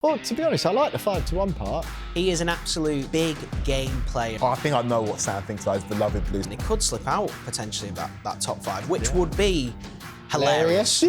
Well, to be honest, I like the 5-1 part. He is an absolute big game player. I think I know what Sam thinks about his beloved Blues. And he could slip out potentially that top five, which would be hilarious.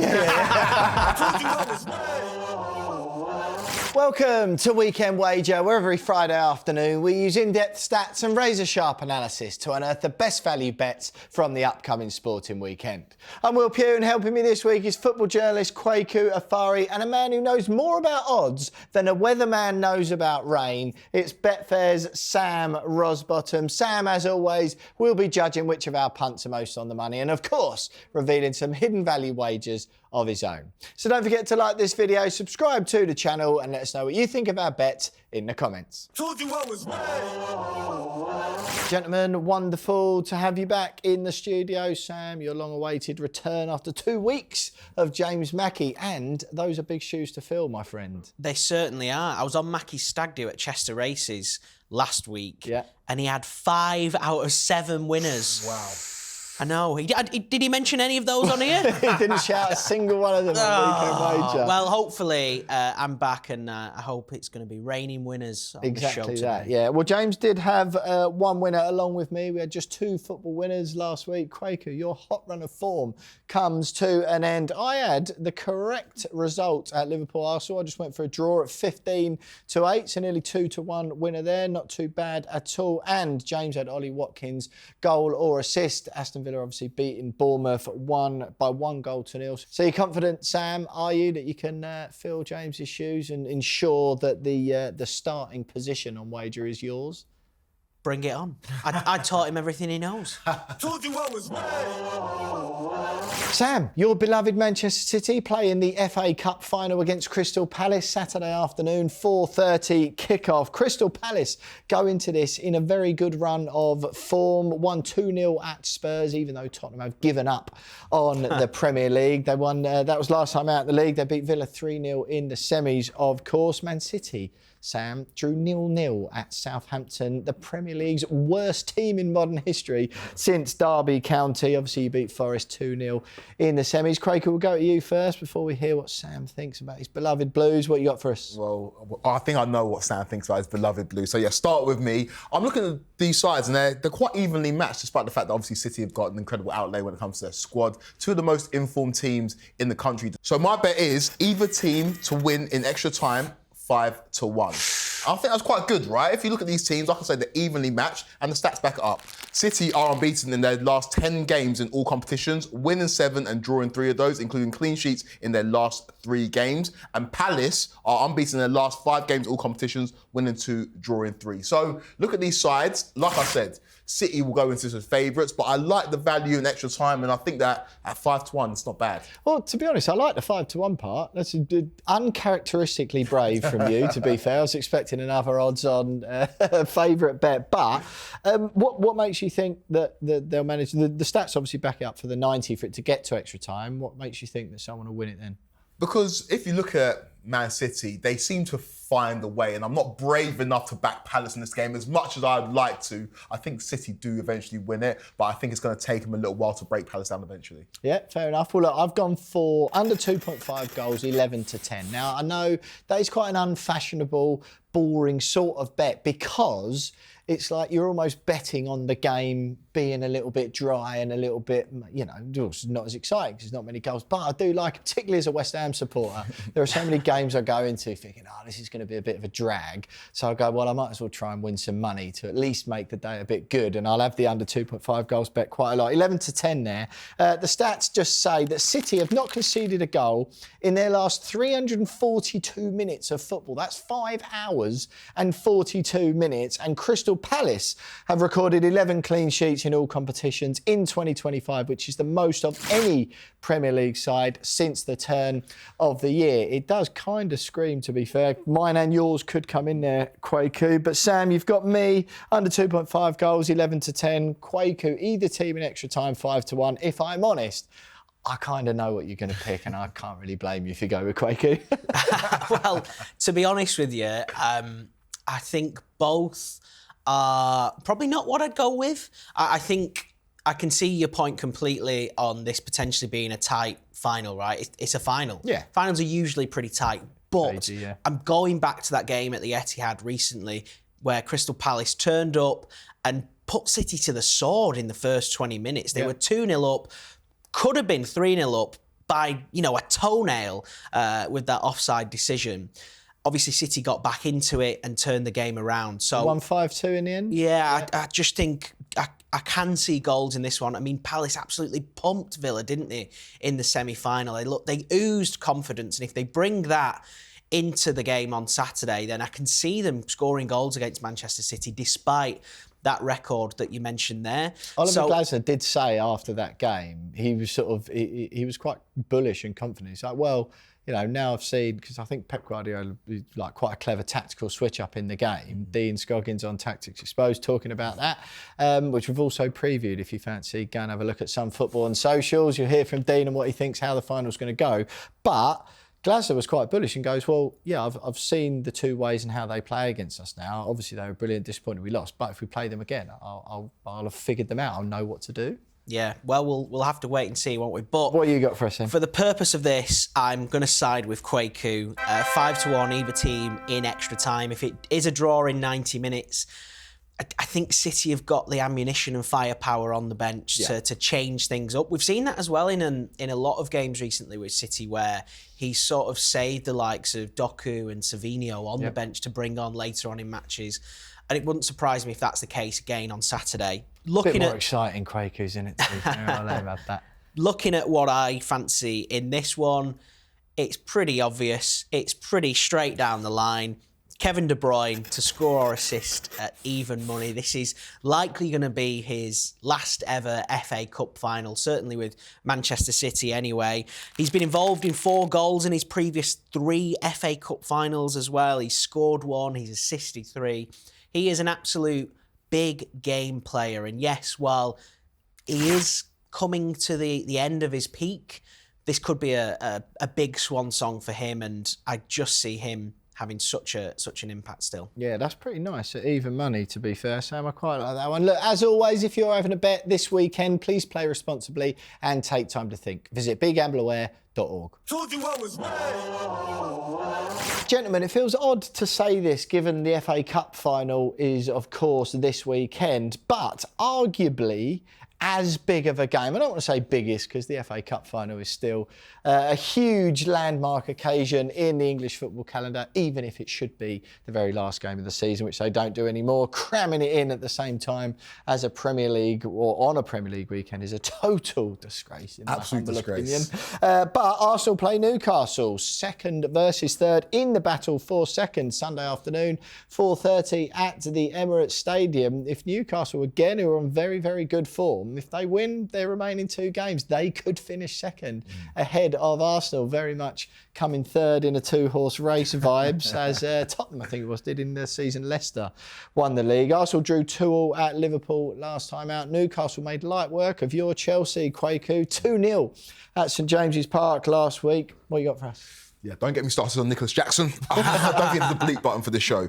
Welcome to Weekend Wager, where every Friday afternoon we use in-depth stats and razor-sharp analysis to unearth the best value bets from the upcoming sporting weekend. I'm Will Pugh, and helping me this week is football journalist Kweku, Afari, and a man who knows more about odds than a weatherman knows about rain. It's Betfair's Sam Rosbottom. Sam, as always, will be judging which of our punts are most on the money and, of course, revealing some hidden value wagers of his own. So don't forget to like this video, subscribe to the channel, and let us know what you think of our bets in the comments. Told you I was right. Gentlemen, wonderful to have you back in the studio. Sam, your long-awaited return after 2 weeks of James Mackey, and those are big shoes to fill, my friend. They certainly are. I was on Mackey's stag do at Chester Races last week, and he had 5 out of 7 winners. Wow. I know. Did he mention any of those on here? He didn't shout a single one of them on Weekend Wager. Well, hopefully I'm back, and I hope it's going to be raining winners on the show Exactly today. that, yeah. Well, James did have one winner along with me. We had just 2 football winners last week. Kweku, your hot run of form comes to an end. I had the correct result at Liverpool-Arsenal. I just went for a draw at 15-8, so nearly 2-1 winner there. Not too bad at all. And James had Ollie Watkins, goal or assist. Aston Villa obviously beating Bournemouth by 1-0. So you're confident, Sam, are you, that you can fill James's shoes and ensure that the starting position on wager is yours? Bring it on. I taught him everything he knows. Told you I was right. Sam, your beloved Manchester City play in the FA Cup final against Crystal Palace Saturday afternoon, 4:30 kickoff. Crystal Palace go into this in a very good run of form. Won 2-0 at Spurs, even though Tottenham have given up on the Premier League. They won, that was last time out in the league. They beat Villa 3-0 in the semis, of course. Man City, Sam, drew 0-0 at Southampton, the Premier League's worst team in modern history since Derby County. Obviously, you beat Forest 2-0 in the semis. Kweku, we'll go to you first before we hear what Sam thinks about his beloved Blues. What you got for us? Well, I think I know what Sam thinks about his beloved Blues. So, yeah, start with me. I'm looking at these sides, and they're quite evenly matched, despite the fact that obviously City have got an incredible outlay when it comes to their squad. 2 of the most informed teams in the country. So my bet is either team to win in extra time, 5-1. I think that's quite good, right? If you look at these teams, like I said, they're evenly matched, and the stats back it up. City are unbeaten in their last 10 games in all competitions, winning 7 and drawing 3 of those, including clean sheets in their last 3 games. And Palace are unbeaten in their last 5 games, all competitions, winning 2, drawing 3. So look at these sides. Like I said, City will go into as favourites, but I like the value in extra time, and I think that at 5-1, it's not bad. Well, to be honest, I like the 5-1 part. That's uncharacteristically brave from you, to be fair. I was expecting another odds on favourite bet, but what makes you think that they'll manage? The stats obviously back it up for the 90 for it to get to extra time. What makes you think that someone will win it then? Because if you look at Man City, they seem to find a way, and I'm not brave enough to back Palace in this game as much as I'd like to. I think City do eventually win it, but I think it's going to take them a little while to break Palace down eventually. Yeah, fair enough. Well, look, I've gone for under 2.5 goals, 11-10. Now, I know that is quite an unfashionable, boring sort of bet because it's like you're almost betting on the game being a little bit dry and a little bit, you know, not as exciting because there's not many goals. But I do like, particularly as a West Ham supporter, there are so many games I go into thinking, oh, this is going to be a bit of a drag. So I go, well, I might as well try and win some money to at least make the day a bit good. And I'll have the under 2.5 goals bet quite a lot. 11-10 there. The stats just say that City have not conceded a goal in their last 342 minutes of football. That's 5 hours and 42 minutes. And Crystal Palace have recorded 11 clean sheets in all competitions in 2025, which is the most of any Premier League side since the turn of the year. It does kind of scream, to be fair. Mine and yours could come in there, Kweku. But Sam, you've got me under 2.5 goals, 11-10. Kweku, either team in extra time, 5-1. If I'm honest, I kind of know what you're going to pick, and I can't really blame you if you go with Kweku. Well, to be honest with you, I think both are probably not what I'd go with. I think I can see your point completely on this potentially being a tight final, right? It's a final. Yeah. Finals are usually pretty tight. But Crazy, yeah. I'm going back to that game at the Etihad recently where Crystal Palace turned up and put City to the sword in the first 20 minutes. They were 2-0 up, could have been 3-0 up by, a toenail with that offside decision. Obviously, City got back into it and turned the game around. So 1-5-2 in the end? Yeah, I just think I can see goals in this one. I mean, Palace absolutely pumped Villa, didn't they, in the semi-final? They oozed confidence, and if they bring that into the game on Saturday, then I can see them scoring goals against Manchester City, despite that record that you mentioned there. Oliver Glasner did say after that game, he was he was quite bullish and confident. He's like, well, now I've seen, because I think Pep Guardiola is like quite a clever tactical switch up in the game. Dean Scoggins on Tactics Exposed talking about that, which we've also previewed. If you fancy, go and have a look at some football and socials. You'll hear from Dean and what he thinks, how the final's going to go. But Glasner was quite bullish and goes, well, yeah, I've seen the two ways and how they play against us now. Obviously, they were brilliant, disappointed we lost. But if we play them again, I'll have figured them out. I'll know what to do. Yeah, well, we'll have to wait and see, won't we? But what you got for us then? For the purpose of this, I'm going to side with Kweku. 5-1 either team in extra time. If it is a draw in 90 minutes, I think City have got the ammunition and firepower on the bench to change things up. We've seen that as well in a lot of games recently with City, where he's sort of saved the likes of Doku and Savinho on the bench to bring on later on in matches. And it wouldn't surprise me if that's the case again on Saturday. A bit more exciting, Kweku's in it too. I'll let him have that. Looking at what I fancy in this one, it's pretty obvious. It's pretty straight down the line. Kevin De Bruyne to score or assist at even money. This is likely going to be his last ever FA Cup final, certainly with Manchester City anyway. He's been involved in 4 goals in his previous 3 FA Cup finals as well. He's scored 1, he's assisted 3. He is an absolute big game player. And yes, while he is coming to the end of his peak, this could be a big swan song for him. And I just see him having such an impact still. Yeah, that's pretty nice at even money, to be fair, Sam. I quite like that one. Look, as always, if you're having a bet this weekend, please play responsibly and take time to think. Visit begambleaware.org. Told you I was right. Gentlemen, it feels odd to say this given the FA Cup final is, of course, this weekend, but arguably as big of a game. I don't want to say biggest because the FA Cup final is still a huge landmark occasion in the English football calendar, even if it should be the very last game of the season, which they don't do anymore. Cramming it in at the same time as a Premier League or on a Premier League weekend is a total disgrace, in my humble opinion. But Arsenal play Newcastle, second versus third in the battle for second, Sunday afternoon, 4:30 at the Emirates Stadium. If Newcastle again, who are on very, very good form, if they win their remaining 2 games, they could finish second ahead of Arsenal, very much coming third in a 2-horse race vibes, as Tottenham, I think it was, did in the season. Leicester won the league. Arsenal drew 2-2 at Liverpool last time out. Newcastle made light work of your Chelsea, Kweku, 2-0 at St James's Park last week. What you got for us? Yeah, don't get me started on Nicholas Jackson. I don't think there's a bleep button for this show.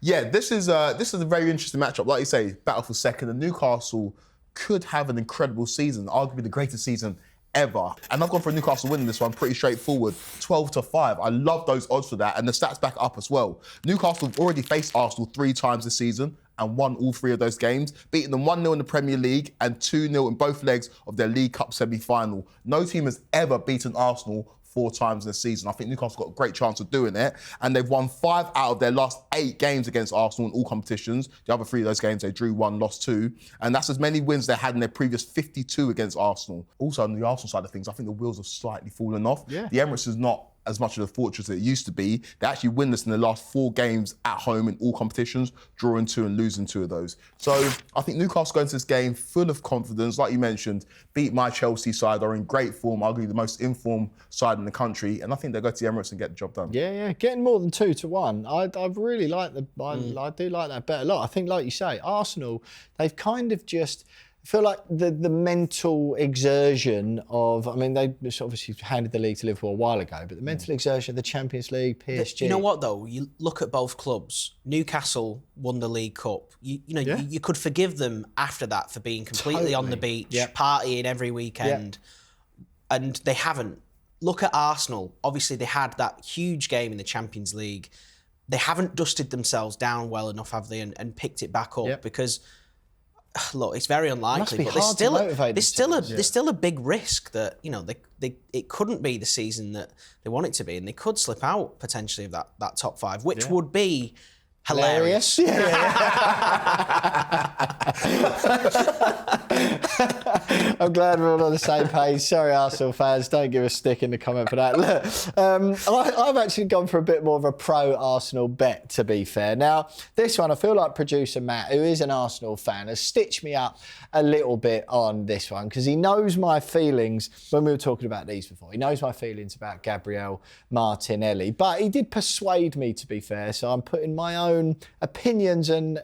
This is a very interesting matchup. Like you say, battle for second, and Newcastle could have an incredible season, arguably the greatest season ever. And I've gone for a Newcastle win in this one, pretty straightforward, 12-5. I love those odds for that, and the stats back up as well. Newcastle have already faced Arsenal 3 times this season and won all 3 of those games, beating them 1-0 in the Premier League and 2-0 in both legs of their League Cup semi-final. No team has ever beaten Arsenal 4 times this season. I think Newcastle got a great chance of doing it, and they've won 5 out of their last 8 games against Arsenal in all competitions. The other 3 of those games, they drew 1, lost 2, and that's as many wins they had in their previous 52 against Arsenal. Also, on the Arsenal side of things, I think the wheels have slightly fallen off. Yeah. The Emirates is not as much of a fortress as it used to be. They actually win this in the last 4 games at home in all competitions, drawing 2 and losing 2 of those. So I think Newcastle go into this game full of confidence. Like you mentioned, beat my Chelsea side, are in great form, arguably the most informed side in the country, and I think they'll go to the Emirates and get the job done. Yeah, getting more than 2-1. I really like I do like that bet a lot. I think, like you say, Arsenal, they've kind of just feel like the mental exertion of, I mean, they obviously handed the league to Liverpool a while ago, but the mental exertion of the Champions League, PSG. You know what, though? You look at both clubs. Newcastle won the League Cup. You could forgive them after that for being completely on the beach, partying every weekend, and they haven't. look at Arsenal. Obviously, they had that huge game in the Champions League. They haven't dusted themselves down well enough, have they, and picked it back up because, look, it's very unlikely. But there's still a big risk that it couldn't be the season that they want it to be, and they could slip out potentially of that top 5, which would be hilarious. I'm glad we're all on the same page. Sorry, Arsenal fans, don't give a stick in the comment for that. Look, I've actually gone for a bit more of a pro-Arsenal bet, to be fair. Now, this one, I feel like producer Matt, who is an Arsenal fan, has stitched me up a little bit on this one because he knows my feelings when we were talking about these before. He knows my feelings about Gabriel Martinelli, but he did persuade me, to be fair, so I'm putting my own opinions and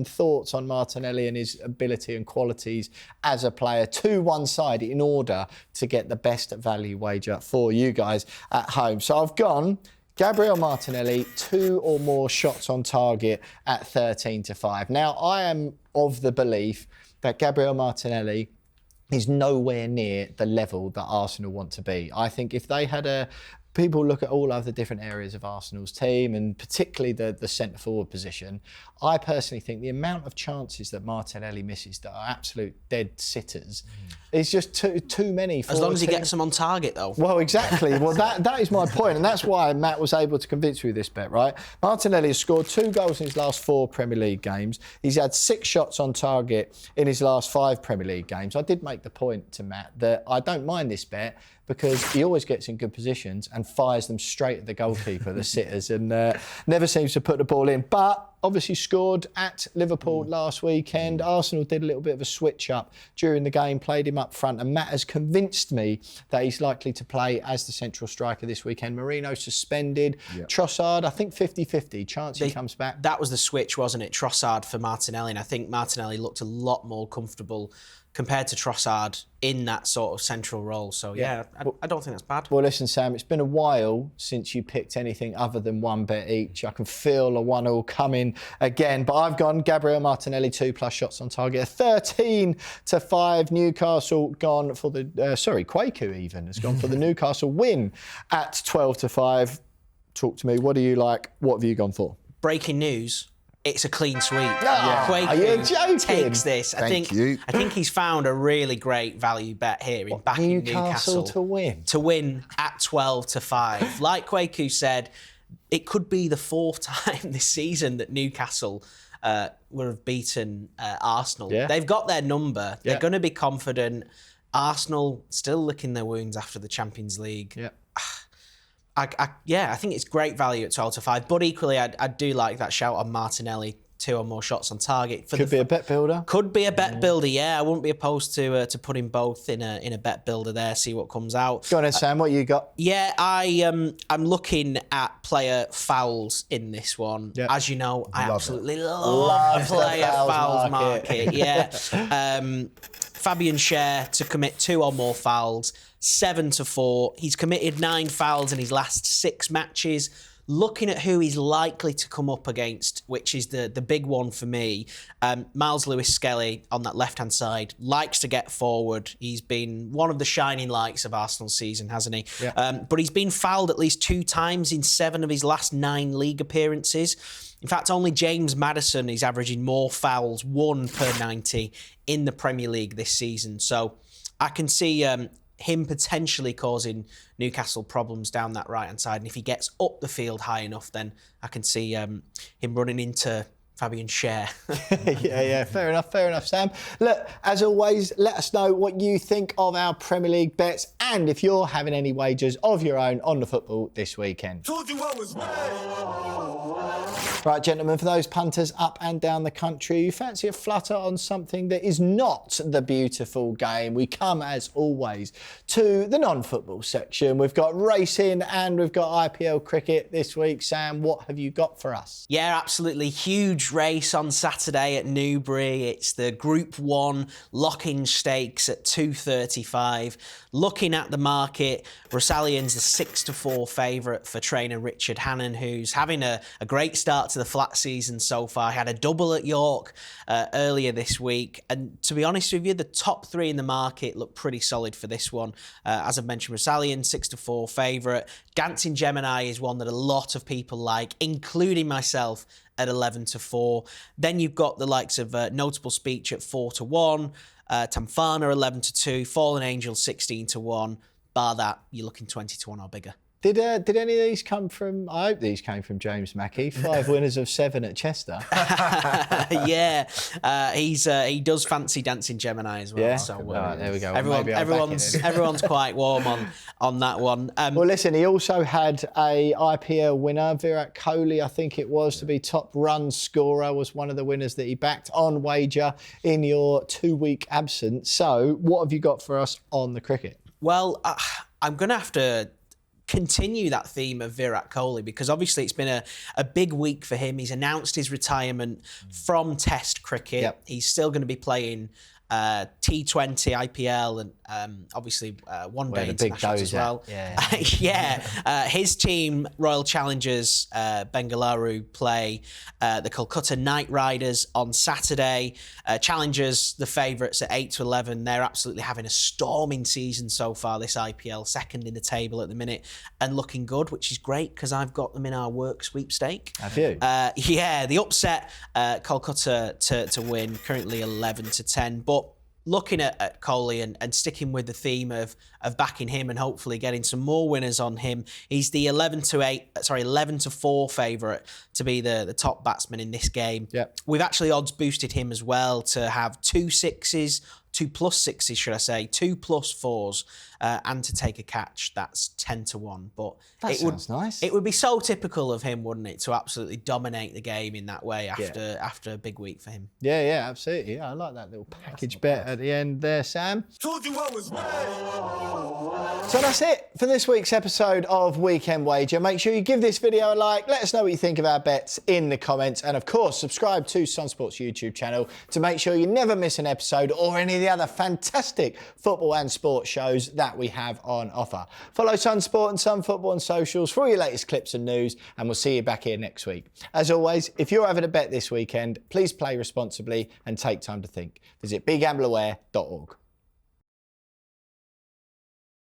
thoughts on Martinelli and his ability and qualities as a player to one side in order to get the best value wager for you guys at home. So I've gone Gabriel Martinelli, 2 or more shots on target at 13-5. Now, I am of the belief that Gabriel Martinelli is nowhere near the level that Arsenal want to be. I think if they had people look at all other different areas of Arsenal's team and particularly the centre-forward position, I personally think the amount of chances that Martinelli misses that are absolute dead sitters is just too many. As long as he gets them on target, though. Well, exactly. Well, that is my point, and that's why Matt was able to convince me of this bet, right? Martinelli has scored 2 goals in his last 4 Premier League games. He's had 6 shots on target in his last 5 Premier League games. I did make the point to Matt that I don't mind this bet because he always gets in good positions and fires them straight at the goalkeeper, the sitters, and never seems to put the ball in. But obviously scored at Liverpool last weekend. Arsenal did a little bit of a switch up during the game, played him up front, and Matt has convinced me that he's likely to play as the central striker this weekend. Marino suspended. Yep. Trossard, I think 50-50 chance he comes back. That was the switch, wasn't it? Trossard for Martinelli, and I think Martinelli looked a lot more comfortable compared to Trossard in that sort of central role. So, I don't think that's bad. Well, listen, Sam, it's been a while since you picked anything other than 1 bet each. I can feel a 1-1 coming again. But I've gone Gabriel Martinelli, 2+ shots on target. 13-5. Newcastle gone for the... Kweku even has gone for the Newcastle win at 12-5. Talk to me. What do you like? What have you gone for? Breaking news. It's a clean sweep. Are you joking? Takes this. I think he's found a really great value bet here in backing Newcastle to win. To win at 12-5. Like Kweku said, it could be the 4th time this season that Newcastle would have beaten Arsenal. Yeah. They've got their number. They're going to be confident. Arsenal still licking their wounds after the Champions League. Yeah. I think it's great value at 12-5, but equally, I do like that shout on Martinelli, 2 or more shots on target. Could be a bet builder. Could be a bet builder, yeah. I wouldn't be opposed to putting both in a bet builder there, see what comes out. Go on then, Sam, what you got? Yeah, I'm looking at player fouls in this one. Yep. As you know, I absolutely love player fouls market. Yeah. Fabian Schär to commit 2 or more fouls, 7-4. He's committed 9 fouls in his last 6 matches. Looking at who he's likely to come up against, which is the big one for me, Miles Lewis-Skelly on that left-hand side likes to get forward. He's been one of the shining lights of Arsenal's season, hasn't he? Yeah. But he's been fouled at least 2 times in 7 of his last 9 league appearances. In fact, only James Maddison is averaging more fouls, 1 per 90, in the Premier League this season. So I can see him potentially causing Newcastle problems down that right-hand side. And if he gets up the field high enough, then I can see him running into Fabian Schär. yeah, fair enough, Sam. Look, as always, let us know what you think of our Premier League bets and if you're having any wagers of your own on the football this weekend. Told you I was Right, gentlemen, for those punters up and down the country, you fancy a flutter on something that is not the beautiful game? We come, as always, to the non-football section. We've got racing and we've got IPL cricket this week. Sam, what have you got for us? Yeah, absolutely. Huge huge race on Saturday at Newbury. It's the Group 1 lock-in stakes at 2.35. Looking at the market, Rosalion's the 6-4 favourite for trainer Richard Hannon, who's having a great start to the flat season so far. He had a double at York earlier this week. And to be honest with you, the top three in the market look pretty solid for this one. As I've mentioned, Rosalion, 6-4 favourite. Dancing Gemini is one that a lot of people like, including myself, at 11-4. Then you've got the likes of Notable Speech at 4-1, Tamfana 11-2, Fallen Angel 16-1. Bar that, you're looking 20-1 or bigger. Did any of these come from? I hope these came from James Mackey. 5 winners of 7 at Chester. Yeah, he does fancy Dancing Gemini as well. Yeah. So Right, there we go. Everyone's quite warm on that one. Well, listen, he also had a IPL winner, Virat Kohli, I think it was, to be top run scorer, was one of the winners that he backed on wager in your 2-week absence. So, what have you got for us on the cricket? Well, I'm going to have to continue that theme of Virat Kohli, because obviously it's been a big week for him. He's announced his retirement from Test cricket. Yep. He's still going to be playing T20, IPL, and obviously one day internationals as well. His team, Royal Challengers Bengaluru, play the Kolkata Knight Riders on Saturday. Challengers, the favourites at 8-11. They're absolutely having a storming season so far, this IPL, second in the table at the minute, and looking good, which is great because I've got them in our work sweepstake. Have you? The upset, Kolkata to win, currently 11-10. But looking at Kohli and sticking with the theme of backing him and hopefully getting some more winners on him, he's the 11-4 favourite to be the top batsman in this game. Yep. We've actually odds boosted him as well to have 2 plus sixes, should I say, 2 plus 4s, and to take a catch. That's 10-1. But that sounds nice. It would be so typical of him, wouldn't it, to absolutely dominate the game in that way after a big week for him. Yeah, absolutely. Yeah, I like that little package bet at the end there, Sam. Told you I was right. So that's it for this week's episode of Weekend Wager. Make sure you give this video a like. Let us know what you think of our bets in the comments. And of course, subscribe to Sunsport's YouTube channel to make sure you never miss an episode or any of the other fantastic football and sports shows that we have on offer. Follow Sunsport and Sun Football on socials for all your latest clips and news, and we'll see you back here next week. As always, if you're having a bet this weekend, please play responsibly and take time to think. Visit begambleaware.org.